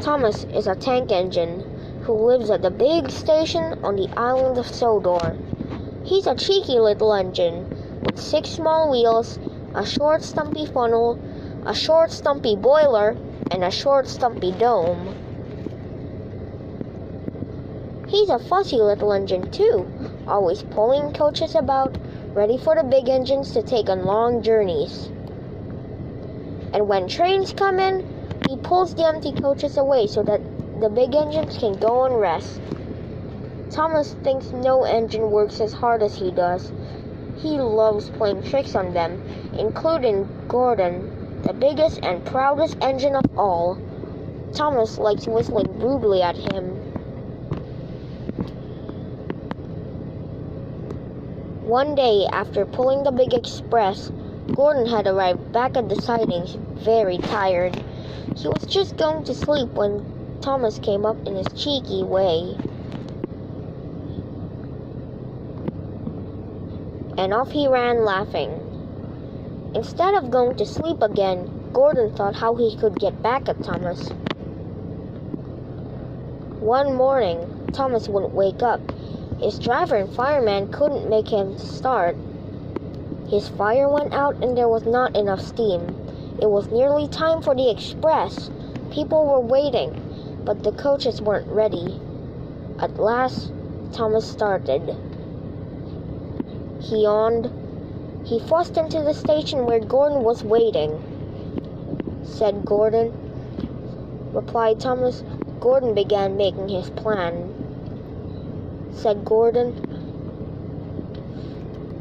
Thomas is a tank engine who lives at the big station on the island of Sodor. He's a cheeky little engine with 6 small wheels, a short stumpy funnel, a short stumpy boiler, and a short stumpy dome. He's a fussy little engine too, always pulling coaches about, ready for the big engines to take on long journeys. And when trains come in, he pulls the empty coaches away so that the big engines can go and rest. Thomas thinks no engine works as hard as he does. He loves playing tricks on them, including Gordon, the biggest and proudest engine of all. Thomas likes whistling brutally at him. One day, after pulling the big express, Gordon had arrived back at the sidings, very tired. He was just going to sleep when Thomas came up in his cheeky way. And off he ran laughing. Instead of going to sleep again, Gordon thought how he could get back at Thomas. One morning, Thomas wouldn't wake up. His driver and fireman couldn't make him start. His fire went out and there was not enough steam. It was nearly time for the express. People were waiting, but the coaches weren't ready. At last, Thomas started. He yawned. He fussed into the station where Gordon was waiting. Said Gordon, replied Thomas. Gordon began making his plan. Said Gordon.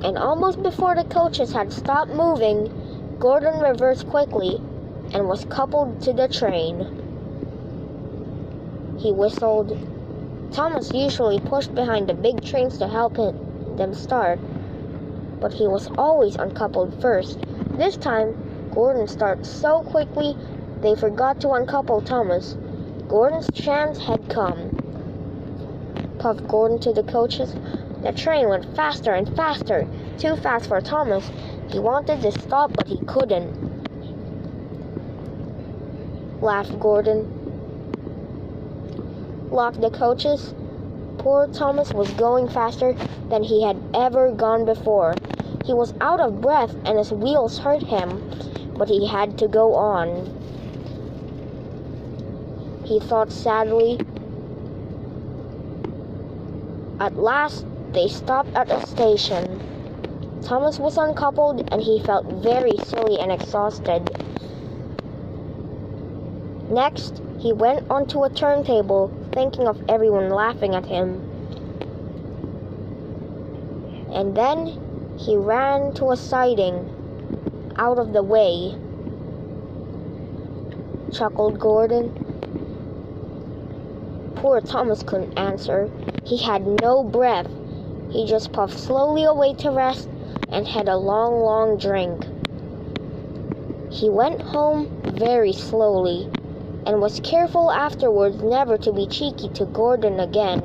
And almost before the coaches had stopped moving, Gordon reversed quickly and was coupled to the train. He whistled. Thomas usually pushed behind the big trains to help them start, but he was always uncoupled first. This time, Gordon started so quickly they forgot to uncouple Thomas. Gordon's chance had come. Puffed Gordon to the coaches. The train went faster and faster, too fast for Thomas. He wanted to stop, but he couldn't. Laughed Gordon. Locked the coaches. Poor Thomas was going faster than he had ever gone before. He was out of breath and his wheels hurt him, but he had to go on. He thought sadly. At last, they stopped at a station. Thomas was uncoupled and he felt very silly and exhausted. Next, he went onto a turntable, thinking of everyone laughing at him. And then he ran to a siding, out of the way. Chuckled Gordon. Poor Thomas couldn't answer. He had no breath. He just puffed slowly away to rest and had a long, long drink. He went home very slowly and was careful afterwards never to be cheeky to Gordon again.